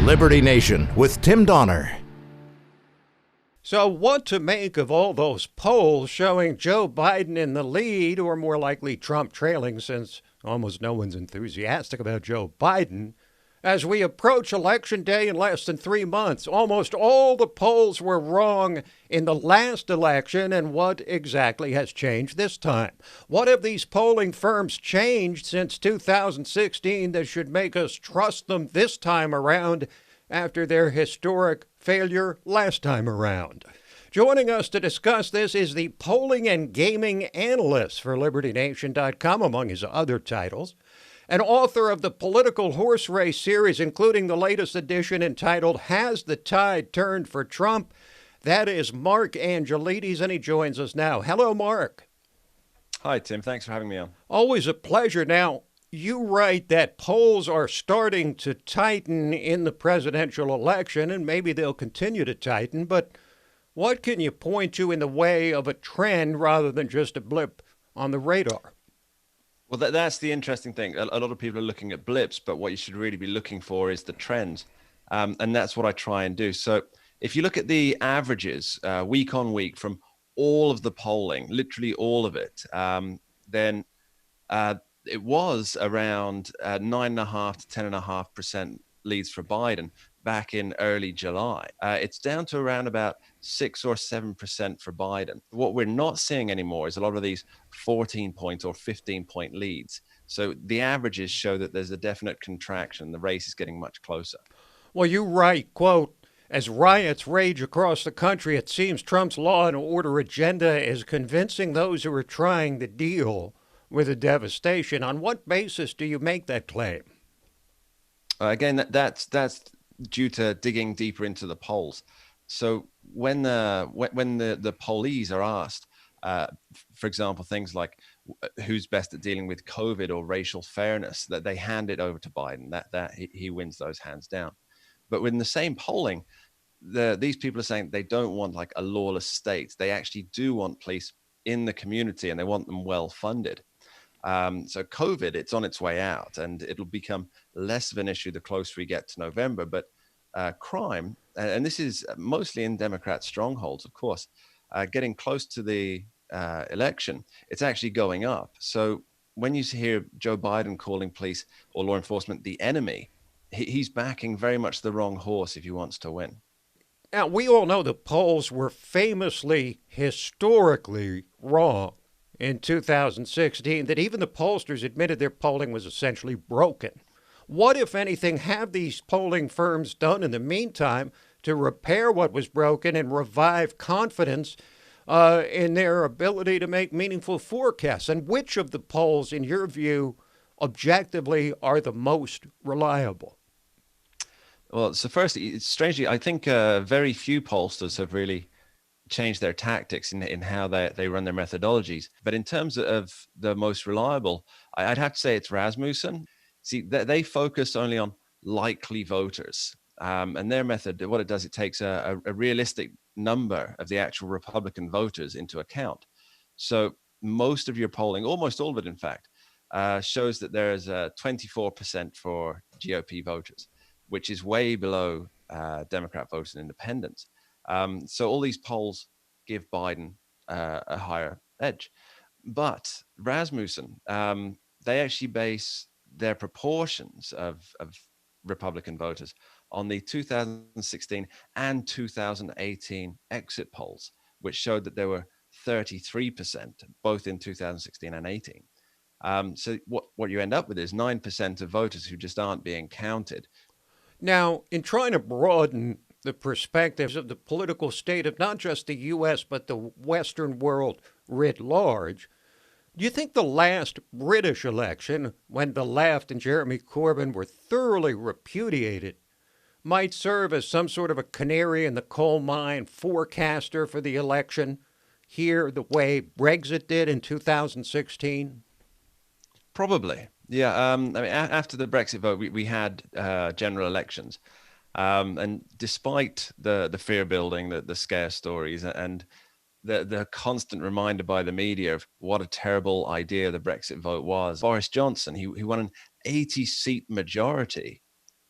Liberty Nation with Tim Donner. So what to make of all those polls showing Joe Biden in the lead, or more likely Trump trailing, since almost no one's enthusiastic about Joe Biden? As we approach Election Day in less than 3 months, almost all the polls were wrong in the last election, and what exactly has changed this time? What have these polling firms changed since 2016 that should make us trust them this time around after their historic failure last time around? Joining us to discuss this is the polling and gaming analyst for LibertyNation.com, among his other titles, and author of the Political Horse Race series, including the latest edition entitled Has the Tide Turned for Trump? That is Mark Angelides, and he joins us now. Hello, Mark. Hi, Tim. Thanks for having me on. Always a pleasure. Now, you write that polls are starting to tighten in the presidential election, and maybe they'll continue to tighten, but what can you point to in the way of a trend rather than just a blip on the radar? Well, that's the interesting thing. A lot of people are looking at blips, but what you should really be looking for is the trends. And that's what I try and do. So if you look at the averages week on week from all of the polling, literally all of it, then it was around 9.5 to 10.5% leads for Biden back in early July. It's down to around about 6 or 7% for Biden. What we're not seeing anymore is a lot of these 14-point or 15-point leads. So the averages show that there's a definite contraction. The race is getting much closer. Well, you write, quote, as riots rage across the country, it seems Trump's law and order agenda is convincing those who are trying to deal with the devastation. On what basis do you make that claim? Again, that's due to digging deeper into the polls. So when the pollees are asked, for example, things like who's best at dealing with COVID or racial fairness, that they hand it over to Biden, that he wins those hands down. But in the same polling, these people are saying they don't want like a lawless state. They actually do want police in the community, and they want them well funded. So COVID, it's on its way out, and it'll become less of an issue the closer we get to November. But crime, and this is mostly in Democrat strongholds, of course, getting close to the election, it's actually going up. So when you hear Joe Biden calling police or law enforcement the enemy, he's backing very much the wrong horse if he wants to win. Now, we all know the polls were famously, historically wrong in 2016, that even the pollsters admitted their polling was essentially broken. What, if anything, have these polling firms done in the meantime to repair what was broken and revive confidence in their ability to make meaningful forecasts? And which of the polls, in your view, objectively are the most reliable? Well, so firstly, strangely, I think very few pollsters have really changed their tactics in how they run their methodologies. But in terms of the most reliable, I'd have to say it's Rasmussen. See, they focus only on likely voters. And their method, what it does, it takes a realistic number of the actual Republican voters into account. So most of your polling, almost all of it, in fact, shows that there is 24% for GOP voters, which is way below Democrat voters and independents. So all these polls give Biden a higher edge. But Rasmussen, they actually base their proportions of Republican voters on the 2016 and 2018 exit polls, which showed that there were 33%, both in 2016 and 18. So what you end up with is 9% of voters who just aren't being counted. Now, in trying to broaden the perspectives of the political state of not just the U.S., but the Western world writ large, do you think the last British election, when the left and Jeremy Corbyn were thoroughly repudiated, might serve as some sort of a canary in the coal mine forecaster for the election here, the way Brexit did in 2016? Probably. Yeah. I mean, after the Brexit vote, we had general elections. And despite the fear building, the scare stories, and the constant reminder by the media of what a terrible idea the Brexit vote was, Boris Johnson, he won an 80-seat majority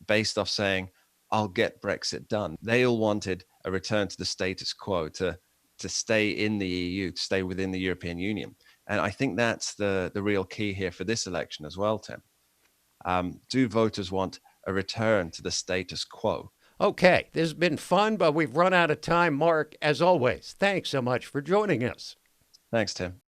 based off saying, I'll get Brexit done. They all wanted a return to the status quo, to stay in the EU, to stay within the European Union. And I think that's the real key here for this election as well, Tim. Do voters want a return to the status quo? Okay, this has been fun, but we've run out of time. Mark, as always, thanks so much for joining us. Thanks, Tim.